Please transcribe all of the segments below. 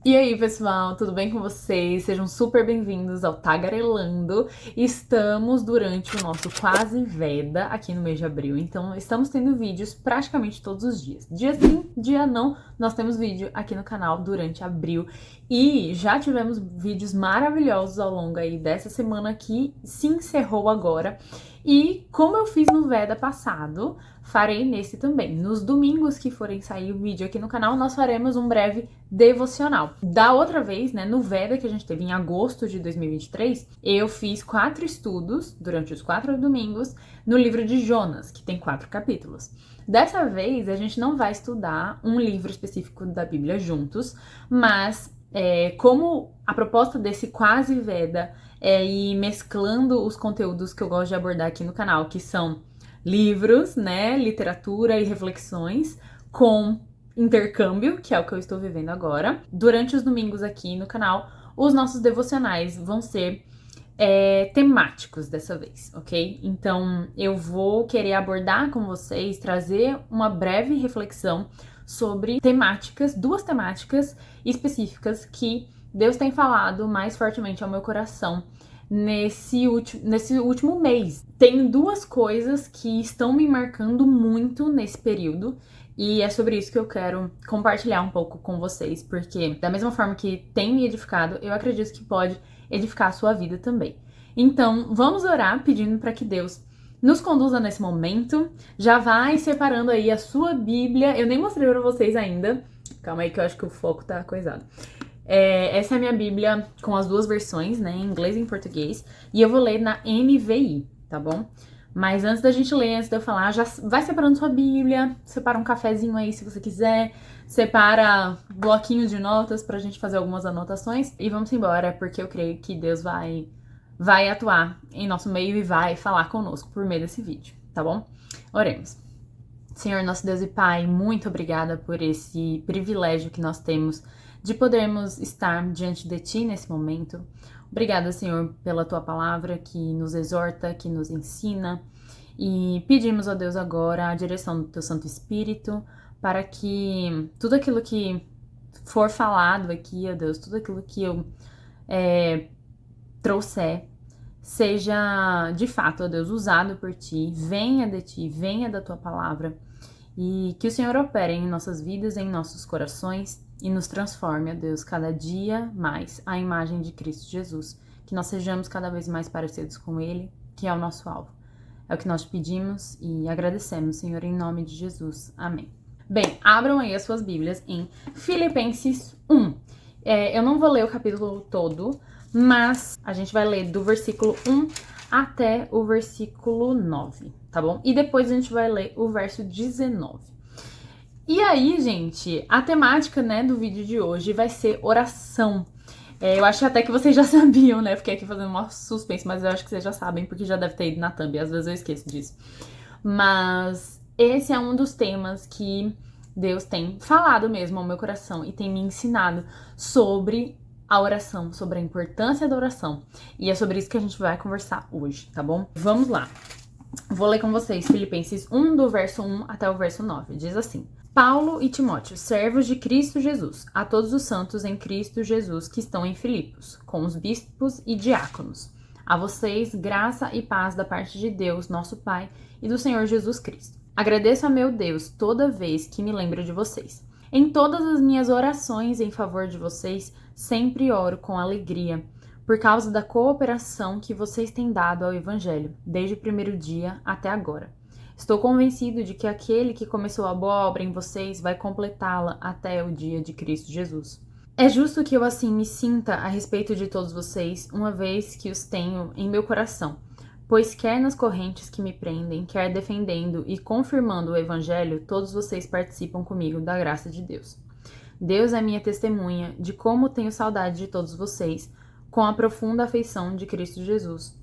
E aí, pessoal, tudo bem com vocês? Sejam super bem-vindos ao Tagarelando. Estamos durante o nosso Quase Veda aqui no mês de abril, então estamos tendo vídeos praticamente todos os dias. Dia sim, dia não, nós temos vídeo aqui no canal durante abril e já tivemos vídeos maravilhosos ao longo aí dessa semana que se encerrou agora. E como eu fiz no Veda passado, farei nesse também. Nos domingos que forem sair o vídeo aqui no canal, nós faremos um breve devocional. Da outra vez, né, no Veda que a gente teve em agosto de 2023, eu fiz 4 estudos durante os 4 domingos no livro de Jonas, que tem 4 capítulos. Dessa vez, a gente não vai estudar um livro específico da Bíblia juntos, mas como a proposta desse Quase Veda é ir mesclando os conteúdos que eu gosto de abordar aqui no canal, que são livros, né, literatura e reflexões, com intercâmbio, que é o que eu estou vivendo agora. Durante os domingos aqui no canal, os nossos devocionais vão ser temáticos dessa vez, ok? Então eu vou querer abordar com vocês, trazer uma breve reflexão sobre temáticas, 2 temáticas específicas que Deus tem falado mais fortemente ao meu coração nesse último mês. Tem 2 coisas que estão me marcando muito nesse período e é sobre isso que eu quero compartilhar um pouco com vocês, porque da mesma forma que tem me edificado, eu acredito que pode edificar a sua vida também. Então, vamos orar pedindo para que Deus nos conduza nesse momento. Já vai separando aí a sua Bíblia. Eu nem mostrei para vocês ainda. Calma aí que eu acho que o foco tá coisado. Essa é a minha Bíblia com as 2 versões, né, em inglês e em português, e eu vou ler na NVI, tá bom? Mas antes da gente ler, antes de eu falar, já vai separando sua Bíblia, separa um cafezinho aí se você quiser, separa bloquinhos de notas pra gente fazer algumas anotações e vamos embora, porque eu creio que Deus vai atuar em nosso meio e vai falar conosco por meio desse vídeo, tá bom? Oremos. Senhor, nosso Deus e Pai, muito obrigada por esse privilégio que nós temos de podermos estar diante de Ti nesse momento. Obrigada, Senhor, pela Tua palavra que nos exorta, que nos ensina. E pedimos a Deus agora a direção do Teu Santo Espírito para que tudo aquilo que for falado aqui, ó Deus, tudo aquilo que eu trouxer, seja de fato, ó Deus, usado por Ti, venha de Ti, venha da Tua palavra. E que o Senhor opere em nossas vidas, em nossos corações e nos transforme, ó Deus, cada dia mais à imagem de Cristo Jesus. Que nós sejamos cada vez mais parecidos com Ele, que é o nosso alvo. É o que nós te pedimos e agradecemos, Senhor, em nome de Jesus. Amém. Bem, abram aí as suas Bíblias em Filipenses 1. Eu não vou ler o capítulo todo, mas a gente vai ler do versículo 1 até o versículo 9, tá bom? E depois a gente vai ler o verso 19. E aí, gente, a temática, né, do vídeo de hoje vai ser oração. Eu acho até que vocês já sabiam, né? Fiquei aqui fazendo uma suspense, mas eu acho que vocês já sabem, porque já deve ter ido na thumb, às vezes eu esqueço disso. Mas esse é um dos temas que Deus tem falado mesmo ao meu coração e tem me ensinado sobre a oração, sobre a importância da oração. E é sobre isso que a gente vai conversar hoje, tá bom? Vamos lá. Vou ler com vocês Filipenses 1, do verso 1 até o verso 9. Diz assim: Paulo e Timóteo, servos de Cristo Jesus, a todos os santos em Cristo Jesus que estão em Filipos, com os bispos e diáconos. A vocês, graça e paz da parte de Deus, nosso Pai, e do Senhor Jesus Cristo. Agradeço a meu Deus toda vez que me lembro de vocês. Em todas as minhas orações em favor de vocês, sempre oro com alegria, por causa da cooperação que vocês têm dado ao Evangelho, desde o primeiro dia até agora. Estou convencido de que aquele que começou a boa obra em vocês vai completá-la até o dia de Cristo Jesus. É justo que eu assim me sinta a respeito de todos vocês, uma vez que os tenho em meu coração, pois quer nas correntes que me prendem, quer defendendo e confirmando o Evangelho, todos vocês participam comigo da graça de Deus. Deus é minha testemunha de como tenho saudade de todos vocês, com a profunda afeição de Cristo Jesus.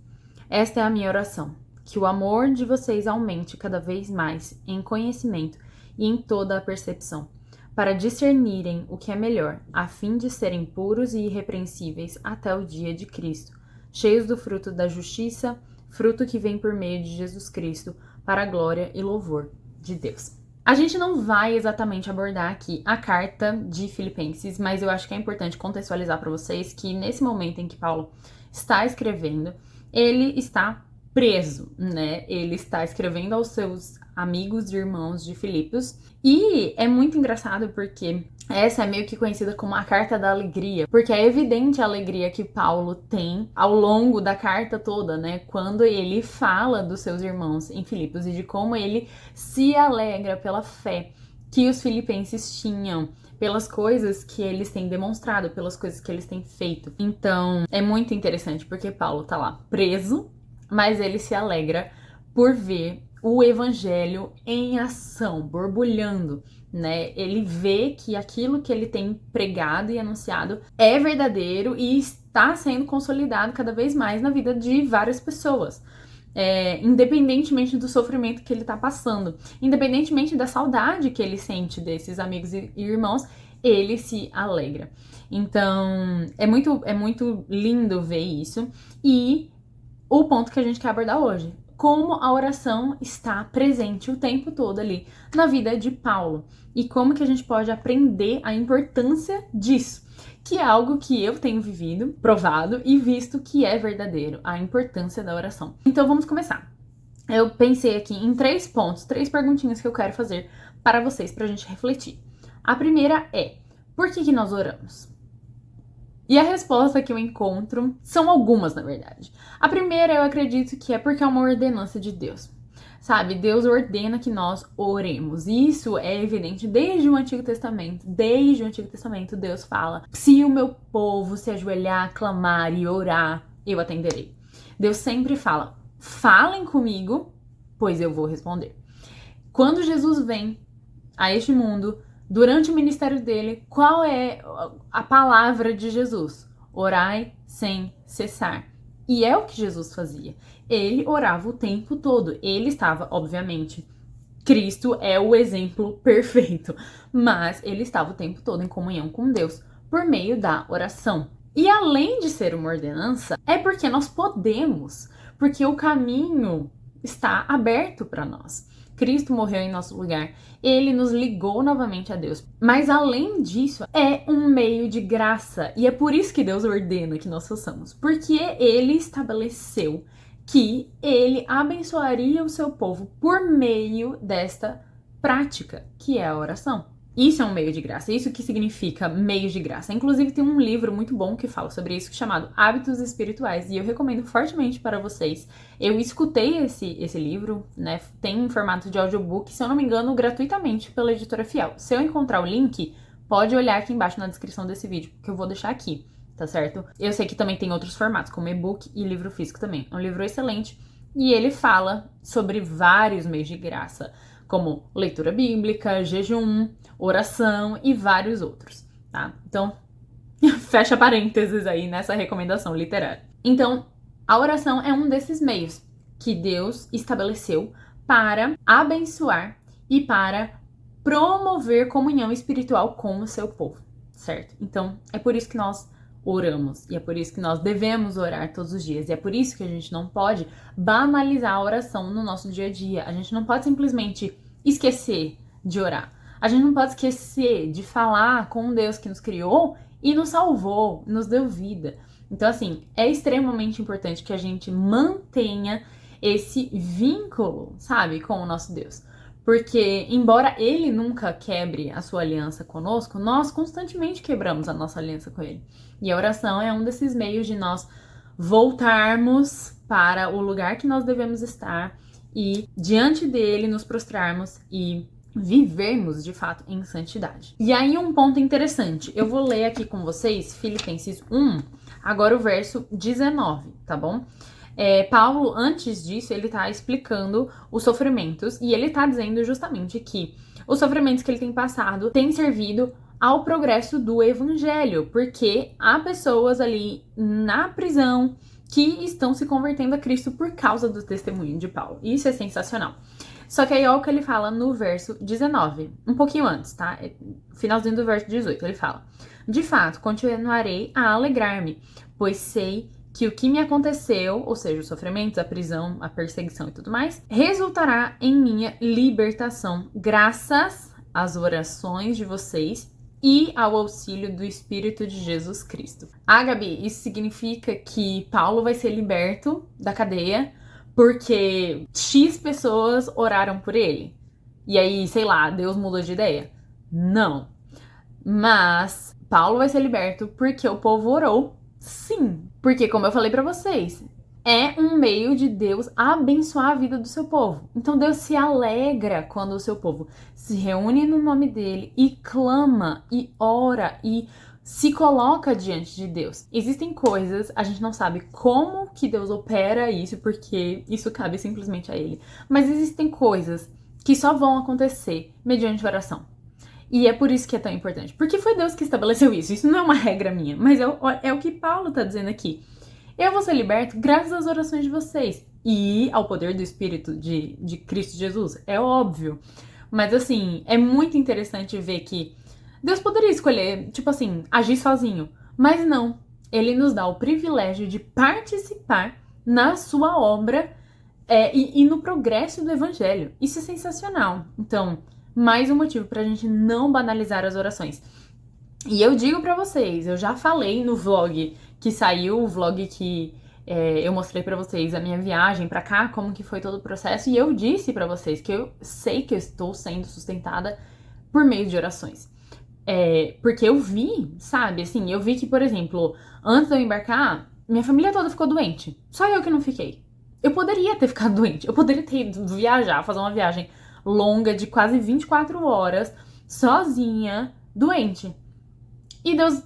Esta é a minha oração, que o amor de vocês aumente cada vez mais em conhecimento e em toda a percepção, para discernirem o que é melhor, a fim de serem puros e irrepreensíveis até o dia de Cristo, cheios do fruto da justiça, fruto que vem por meio de Jesus Cristo, para a glória e louvor de Deus. A gente não vai exatamente abordar aqui a carta de Filipenses, mas eu acho que é importante contextualizar para vocês que nesse momento em que Paulo está escrevendo, ele está preso, né? Ele está escrevendo aos seus amigos e irmãos de Filipos. E é muito engraçado porque essa é meio que conhecida como a carta da alegria, porque é evidente a alegria que Paulo tem ao longo da carta toda, né? Quando ele fala dos seus irmãos em Filipos e de como ele se alegra pela fé que os filipenses tinham, pelas coisas que eles têm demonstrado, pelas coisas que eles têm feito. Então, é muito interessante porque Paulo tá lá preso, mas ele se alegra por ver o evangelho em ação, borbulhando, né? Ele vê que aquilo que ele tem pregado e anunciado é verdadeiro e está sendo consolidado cada vez mais na vida de várias pessoas. Independentemente do sofrimento que ele está passando, independentemente da saudade que ele sente desses amigos e irmãos, ele se alegra. Então, é muito lindo ver isso. E o ponto que a gente quer abordar hoje: como a oração está presente o tempo todo ali na vida de Paulo e como que a gente pode aprender a importância disso, que é algo que eu tenho vivido, provado e visto que é verdadeiro, a importância da oração. Então vamos começar. Eu pensei aqui em 3 pontos, 3 perguntinhas que eu quero fazer para vocês pra gente refletir. A primeira é: por que nós oramos? E a resposta que eu encontro são algumas, na verdade. A primeira, eu acredito que é porque é uma ordenança de Deus. Sabe, Deus ordena que nós oremos. E isso é evidente desde o Antigo Testamento. Desde o Antigo Testamento, Deus fala: se o meu povo se ajoelhar, clamar e orar, eu atenderei. Deus sempre fala: falem comigo, pois eu vou responder. Quando Jesus vem a este mundo, durante o ministério dele, qual é a palavra de Jesus? Orai sem cessar. E é o que Jesus fazia. Ele orava o tempo todo. Ele estava, obviamente, Cristo é o exemplo perfeito, mas ele estava o tempo todo em comunhão com Deus por meio da oração. E além de ser uma ordenança, é porque nós podemos, porque o caminho está aberto para nós. Cristo morreu em nosso lugar, ele nos ligou novamente a Deus. Mas além disso, é um meio de graça. E é por isso que Deus ordena que nós façamos. Porque ele estabeleceu que ele abençoaria o seu povo por meio desta prática, que é a oração. Isso é um meio de graça, isso que significa meio de graça. Inclusive tem um livro muito bom que fala sobre isso, chamado Hábitos Espirituais, e eu recomendo fortemente para vocês. Eu escutei esse livro, né, tem em formato de audiobook, se eu não me engano, gratuitamente pela Editora Fiel. Se eu encontrar o link, pode olhar aqui embaixo na descrição desse vídeo, que eu vou deixar aqui, tá certo? Eu sei que também tem outros formatos, como e-book e livro físico também. É um livro excelente, e ele fala sobre vários meios de graça, como leitura bíblica, jejum, oração e vários outros, tá? Então, fecha parênteses aí nessa recomendação literária. Então, a oração é um desses meios que Deus estabeleceu para abençoar e para promover comunhão espiritual com o seu povo, certo? Então, é por isso que nós oramos, e é por isso que nós devemos orar todos os dias, e é por isso que a gente não pode banalizar a oração no nosso dia a dia. A gente não pode simplesmente esquecer de orar. A gente não pode esquecer de falar com um Deus que nos criou e nos salvou, nos deu vida. Então, assim, é extremamente importante que a gente mantenha esse vínculo, sabe, com o nosso Deus. Porque, embora ele nunca quebre a sua aliança conosco, nós constantemente quebramos a nossa aliança com ele. E a oração é um desses meios de nós voltarmos para o lugar que nós devemos estar e, diante dele, nos prostrarmos e vivermos, de fato, em santidade. E aí, um ponto interessante. Eu vou ler aqui com vocês Filipenses 1, agora o verso 19, tá bom? Paulo, antes disso, ele tá explicando os sofrimentos e ele tá dizendo justamente que os sofrimentos que ele tem passado têm servido ao progresso do evangelho, porque há pessoas ali na prisão que estão se convertendo a Cristo por causa do testemunho de Paulo. Isso é sensacional. Só que aí olha o que ele fala no verso 19, um pouquinho antes, tá? Finalzinho do verso 18, ele fala: de fato, continuarei a alegrar-me, pois sei que o que me aconteceu, ou seja, os sofrimentos, a prisão, a perseguição e tudo mais, resultará em minha libertação, graças às orações de vocês e ao auxílio do Espírito de Jesus Cristo. Ah, Gabi, isso significa que Paulo vai ser liberto da cadeia porque X pessoas oraram por ele. E aí, sei lá, Deus mudou de ideia? Não. Mas Paulo vai ser liberto porque o povo orou, sim. Porque, como eu falei pra vocês, é um meio de Deus abençoar a vida do seu povo. Então Deus se alegra quando o seu povo se reúne no nome dele e clama e ora e se coloca diante de Deus. Existem coisas, a gente não sabe como que Deus opera isso, porque isso cabe simplesmente a ele. Mas existem coisas que só vão acontecer mediante oração. E é por isso que é tão importante. Porque foi Deus que estabeleceu isso. Isso não é uma regra minha, mas é o que Paulo tá dizendo aqui. Eu vou ser liberto graças às orações de vocês e ao poder do Espírito de Cristo Jesus. É óbvio. Mas assim, é muito interessante ver que Deus poderia escolher, tipo assim, agir sozinho. Mas não. Ele nos dá o privilégio de participar na sua obra e no progresso do Evangelho. Isso é sensacional. Então, mais um motivo pra gente não banalizar as orações. E eu digo pra vocês, eu já falei no vlog que saiu, o vlog que eu mostrei pra vocês a minha viagem pra cá, como que foi todo o processo, e eu disse pra vocês que eu sei que eu estou sendo sustentada por meio de orações. Porque eu vi, sabe, assim, eu vi que, por exemplo, antes de eu embarcar, minha família toda ficou doente. Só eu que não fiquei. Eu poderia ter ficado doente, eu poderia ter ido viajar, fazer uma viagem longa de quase 24 horas, sozinha, doente. E Deus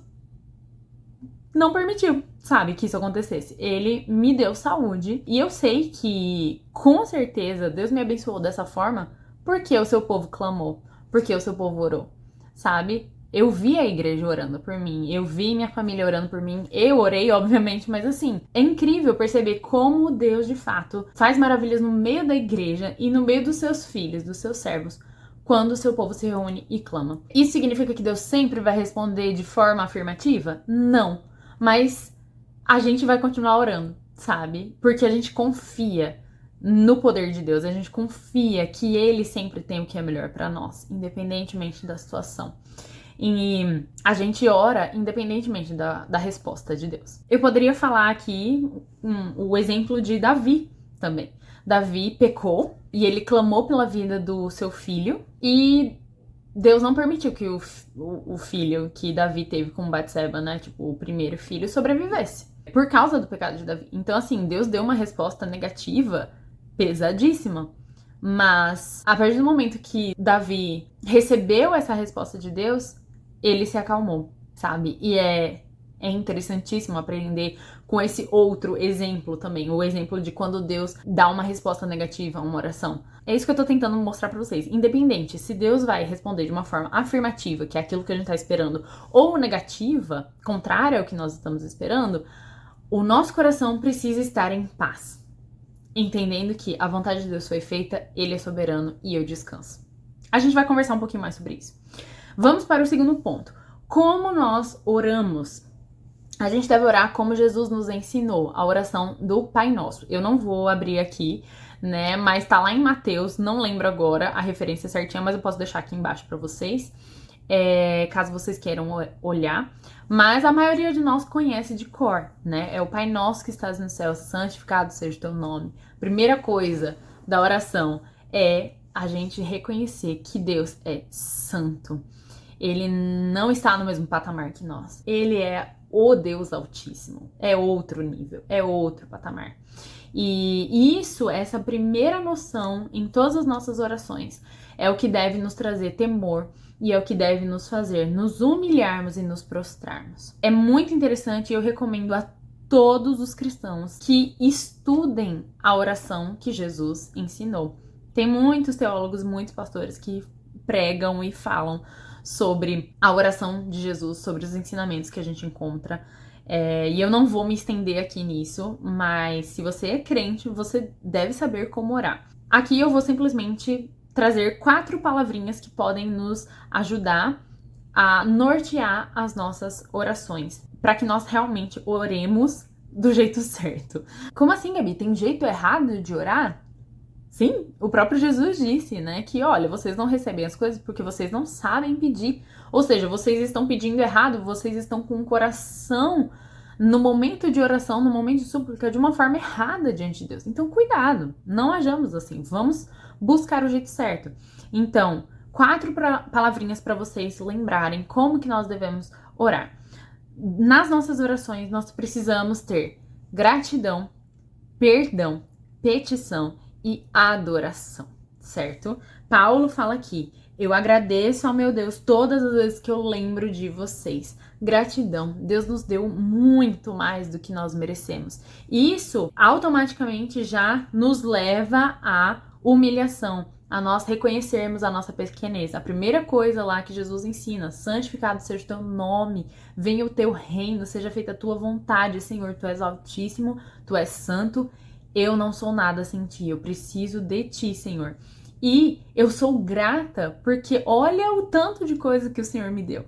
não permitiu, sabe, que isso acontecesse. Ele me deu saúde e eu sei que, com certeza, Deus me abençoou dessa forma porque o seu povo clamou, porque o seu povo orou, sabe? Eu vi a igreja orando por mim, eu vi minha família orando por mim, eu orei, obviamente, mas assim, é incrível perceber como Deus, de fato, faz maravilhas no meio da igreja e no meio dos seus filhos, dos seus servos, quando o seu povo se reúne e clama. Isso significa que Deus sempre vai responder de forma afirmativa? Não. Mas a gente vai continuar orando, sabe? Porque a gente confia no poder de Deus, a gente confia que Ele sempre tem o que é melhor pra nós, independentemente da situação. E a gente ora independentemente da resposta de Deus. Eu poderia falar aqui o exemplo de Davi também. Davi pecou e ele clamou pela vida do seu filho e Deus não permitiu que o filho que Davi teve com Batseba, né, tipo, o primeiro filho, sobrevivesse. Por causa do pecado de Davi. Então, assim, Deus deu uma resposta negativa pesadíssima. Mas, a partir do momento que Davi recebeu essa resposta de Deus, ele se acalmou, sabe? E é interessantíssimo aprender com esse outro exemplo também, o exemplo de quando Deus dá uma resposta negativa a uma oração. É isso que eu tô tentando mostrar pra vocês. Independente se Deus vai responder de uma forma afirmativa, que é aquilo que a gente tá esperando, ou negativa, contrária ao que nós estamos esperando, o nosso coração precisa estar em paz, entendendo que a vontade de Deus foi feita, Ele é soberano e eu descanso. A gente vai conversar um pouquinho mais sobre isso. Vamos para o segundo ponto. Como nós oramos? A gente deve orar como Jesus nos ensinou, a oração do Pai Nosso. Eu não vou abrir aqui, né, mas tá lá em Mateus, não lembro agora a referência certinha, mas eu posso deixar aqui embaixo para vocês, caso vocês queiram olhar. Mas a maioria de nós conhece de cor, né? É o Pai Nosso que estás no céu, santificado seja o teu nome. Primeira coisa da oração é a gente reconhecer que Deus é santo. Ele não está no mesmo patamar que nós. Ele é o Deus Altíssimo. É outro nível, é outro patamar. E isso, essa primeira noção em todas as nossas orações, é o que deve nos trazer temor e é o que deve nos fazer nos humilharmos e nos prostrarmos. É muito interessante e eu recomendo a todos os cristãos que estudem a oração que Jesus ensinou. Tem muitos teólogos, muitos pastores que pregam e falam sobre a oração de Jesus, sobre os ensinamentos que a gente encontra. E eu não vou me estender aqui nisso, mas se você é crente, você deve saber como orar. Aqui eu vou simplesmente trazer 4 palavrinhas que podem nos ajudar a nortear as nossas orações, para que nós realmente oremos do jeito certo. Como assim, Gabi? Tem jeito errado de orar? Sim, o próprio Jesus disse, né, que olha, vocês não recebem as coisas porque vocês não sabem pedir. Ou seja, vocês estão pedindo errado, vocês estão com o coração no momento de oração, no momento de súplica, de uma forma errada diante de Deus. Então, cuidado, não hajamos assim, vamos buscar o jeito certo. Então, 4 palavrinhas para vocês lembrarem como que nós devemos orar. Nas nossas orações, nós precisamos ter gratidão, perdão, petição e adoração, certo? Paulo fala aqui: eu agradeço ao meu Deus todas as vezes que eu lembro de vocês. Gratidão, Deus nos deu muito mais do que nós merecemos. E isso automaticamente já nos leva à humilhação, a nós reconhecermos a nossa pequenez. A primeira coisa lá que Jesus ensina: santificado seja o teu nome, venha o teu reino, seja feita a tua vontade, Senhor, tu és altíssimo, tu és santo, eu não sou nada sem ti, eu preciso de ti, Senhor. E eu sou grata porque olha o tanto de coisa que o Senhor me deu.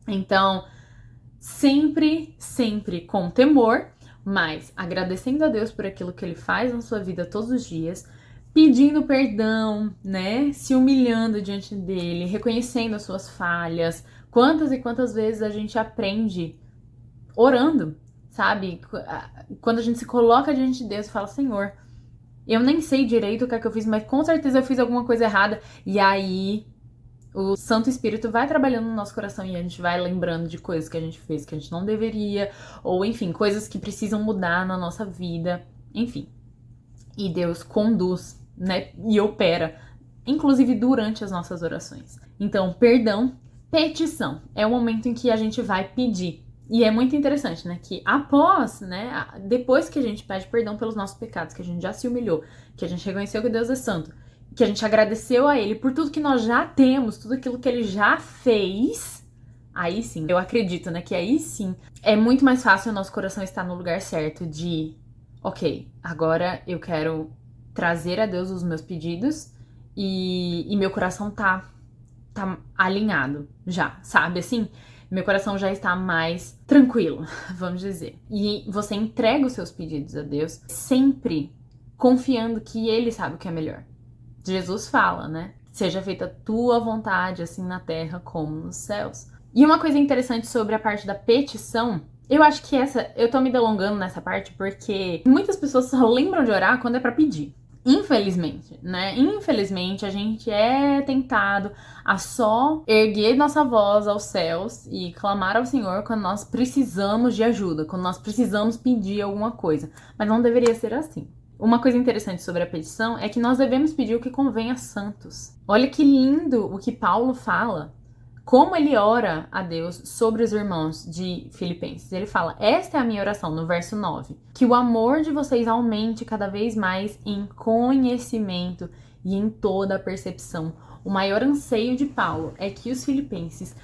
Então, sempre, sempre com temor, mas agradecendo a Deus por aquilo que Ele faz na sua vida todos os dias, pedindo perdão, né? Se humilhando diante dele, reconhecendo as suas falhas. Quantas e quantas vezes a gente aprende orando, sabe? Quando a gente se coloca diante de Deus e fala: Senhor, eu nem sei direito o que é que eu fiz, mas com certeza eu fiz alguma coisa errada. E aí o Santo Espírito vai trabalhando no nosso coração e a gente vai lembrando de coisas que a gente fez que a gente não deveria, ou enfim, coisas que precisam mudar na nossa vida, enfim. E Deus conduz, né, e opera, inclusive durante as nossas orações. Então, perdão, petição, é o momento em que a gente vai pedir. E é muito interessante, né, que após, né, depois que a gente pede perdão pelos nossos pecados, que a gente já se humilhou, que a gente reconheceu que Deus é santo, que a gente agradeceu a Ele por tudo que nós já temos, tudo aquilo que Ele já fez, aí sim, eu acredito, né, que aí sim é muito mais fácil o nosso coração estar no lugar certo de: ok, agora eu quero trazer a Deus os meus pedidos e meu coração tá alinhado já, sabe assim? Meu coração já está mais tranquilo, vamos dizer. E você entrega os seus pedidos a Deus sempre confiando que Ele sabe o que é melhor. Jesus fala, né? Seja feita a tua vontade, assim na terra como nos céus. E uma coisa interessante sobre a parte da petição, eu acho que eu tô me delongando nessa parte porque muitas pessoas só lembram de orar quando é pra pedir. Infelizmente, né? Infelizmente, a gente é tentado a só erguer nossa voz aos céus e clamar ao Senhor quando nós precisamos de ajuda, quando nós precisamos pedir alguma coisa. Mas não deveria ser assim. Uma coisa interessante sobre a petição é que nós devemos pedir o que convém a santos. Olha que lindo o que Paulo fala, como ele ora a Deus sobre os irmãos de Filipenses. Ele fala: esta é a minha oração, no verso 9, que o amor de vocês aumente cada vez mais em conhecimento e em toda a percepção. O maior anseio de Paulo é que os filipenses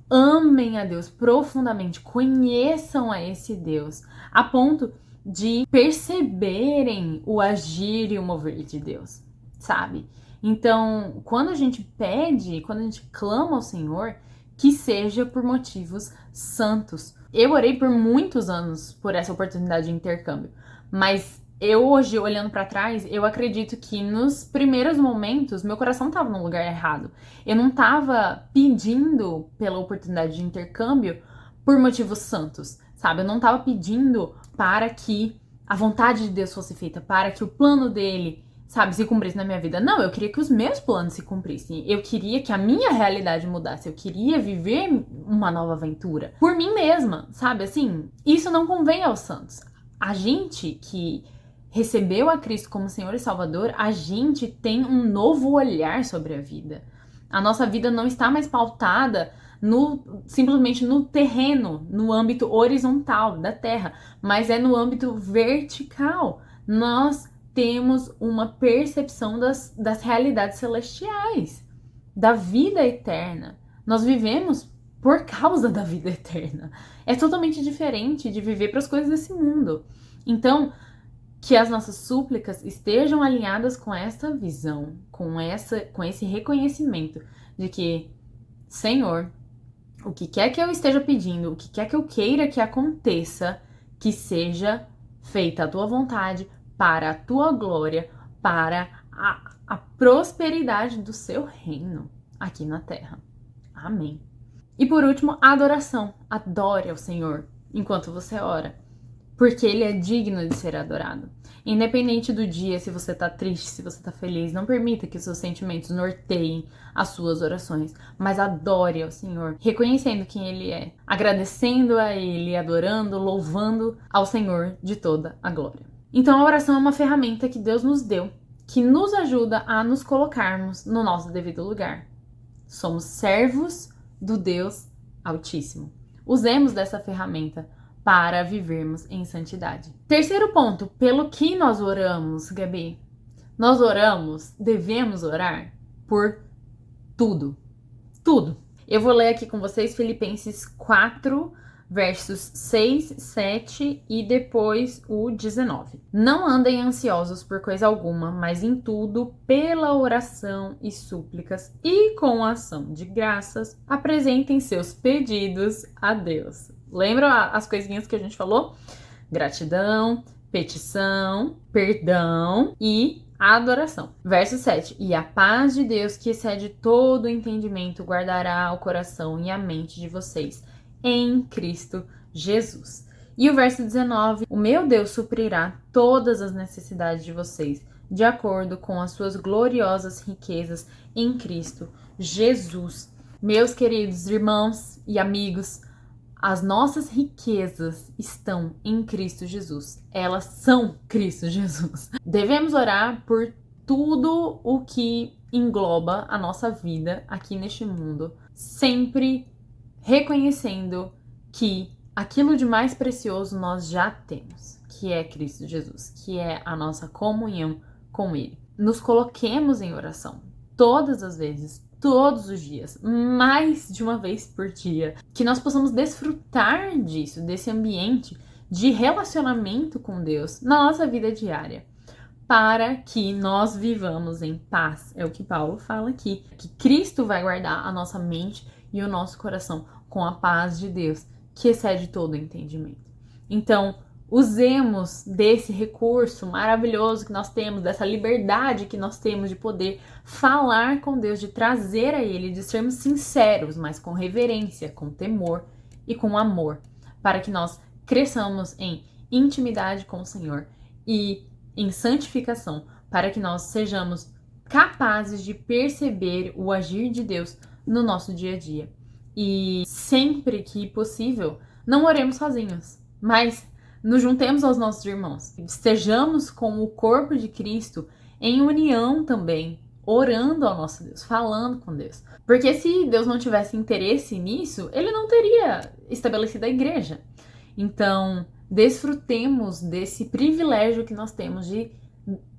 amem a Deus profundamente, conheçam a esse Deus, a ponto de perceberem o agir e o mover de Deus, sabe? Então, quando a gente pede, quando a gente clama ao Senhor, que seja por motivos santos. Eu orei por muitos anos por essa oportunidade de intercâmbio, mas eu hoje, olhando pra trás, eu acredito que nos primeiros momentos, meu coração tava no lugar errado. Eu não tava pedindo pela oportunidade de intercâmbio por motivos santos, sabe? Eu não tava pedindo para que a vontade de Deus fosse feita, para que o plano dele, sabe, se cumprisse na minha vida. Não, eu queria que os meus planos se cumprissem. Eu queria que a minha realidade mudasse. Eu queria viver uma nova aventura por mim mesma, sabe? Assim, isso não convém aos santos. A gente que recebeu a Cristo como Senhor e Salvador, a gente tem um novo olhar sobre a vida. A nossa vida não está mais pautada simplesmente no terreno, no âmbito horizontal da terra, mas é no âmbito vertical. Nós temos uma percepção das realidades celestiais, da vida eterna. Nós vivemos por causa da vida eterna. É totalmente diferente de viver para as coisas desse mundo. Então, que as nossas súplicas estejam alinhadas com essa visão, com esse reconhecimento de que, Senhor, o que quer que eu esteja pedindo, o que quer que eu queira que aconteça, que seja feita a tua vontade, para a tua glória, para a prosperidade do seu reino aqui na terra. Amém. E por último, a adoração. Adore ao Senhor enquanto você ora, porque Ele é digno de ser adorado. Independente do dia, se você tá triste, se você tá feliz, não permita que os seus sentimentos norteiem as suas orações, mas adore ao Senhor, reconhecendo quem Ele é, agradecendo a Ele, adorando, louvando ao Senhor de toda a glória. Então a oração é uma ferramenta que Deus nos deu, que nos ajuda a nos colocarmos no nosso devido lugar. Somos servos do Deus Altíssimo. Usemos dessa ferramenta para vivermos em santidade. Terceiro ponto, pelo que nós oramos, Gabi? Nós oramos, devemos orar por tudo. Tudo. Eu vou ler aqui com vocês Filipenses 4, versos 6, 7 e depois o 19. Não andem ansiosos por coisa alguma, mas em tudo, pela oração e súplicas e com ação de graças, apresentem seus pedidos a Deus. Lembra as coisinhas que a gente falou? Gratidão, petição, perdão e adoração. Verso 7. E a paz de Deus, que excede todo o entendimento, guardará o coração e a mente de vocês em Cristo Jesus. E o verso 19. O meu Deus suprirá todas as necessidades de vocês, de acordo com as suas gloriosas riquezas em Cristo Jesus. Meus queridos irmãos e amigos, as nossas riquezas estão em Cristo Jesus. Elas são Cristo Jesus. Devemos orar por tudo o que engloba a nossa vida aqui neste mundo, sempre reconhecendo que aquilo de mais precioso nós já temos, que é Cristo Jesus, que é a nossa comunhão com Ele. Nos coloquemos em oração todas as vezes, todos os dias, mais de uma vez por dia, que nós possamos desfrutar disso, desse ambiente de relacionamento com Deus na nossa vida diária, para que nós vivamos em paz. É o que Paulo fala aqui, que Cristo vai guardar a nossa mente e o nosso coração com a paz de Deus, que excede todo o entendimento. Então, usemos desse recurso maravilhoso que nós temos, dessa liberdade que nós temos de poder falar com Deus, de trazer a Ele, de sermos sinceros, mas com reverência, com temor e com amor, para que nós cresçamos em intimidade com o Senhor e em santificação, para que nós sejamos capazes de perceber o agir de Deus no nosso dia a dia. E sempre que possível, não oremos sozinhos, mas nos juntemos aos nossos irmãos. Estejamos com o corpo de Cristo em união também, orando ao nosso Deus, falando com Deus. Porque se Deus não tivesse interesse nisso, Ele não teria estabelecido a igreja. Então, desfrutemos desse privilégio que nós temos de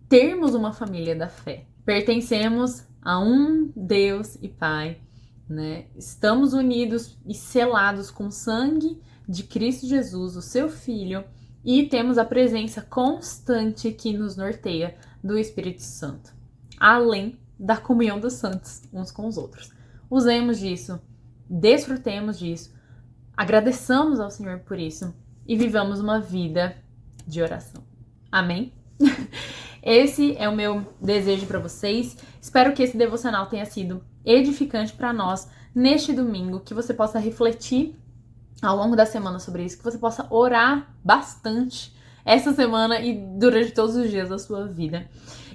termos uma família da fé. Pertencemos a um Deus e Pai, né? Estamos unidos e selados com o sangue de Cristo Jesus, o seu Filho, e temos a presença constante que nos norteia do Espírito Santo, além da comunhão dos santos uns com os outros. Usemos disso, desfrutemos disso, agradeçamos ao Senhor por isso e vivamos uma vida de oração. Amém? Esse é o meu desejo para vocês. Espero que esse devocional tenha sido edificante para nós neste domingo, que você possa refletir ao longo da semana sobre isso, que você possa orar bastante essa semana e durante todos os dias da sua vida.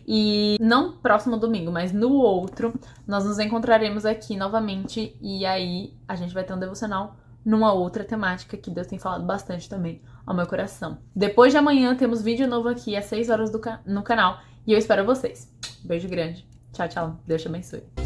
E não próximo domingo, mas no outro, nós nos encontraremos aqui novamente e aí a gente vai ter um devocional numa outra temática que Deus tem falado bastante também ao meu coração. Depois de amanhã temos vídeo novo aqui às 6 horas no canal e eu espero vocês. Beijo grande. Tchau, tchau. Deus te abençoe.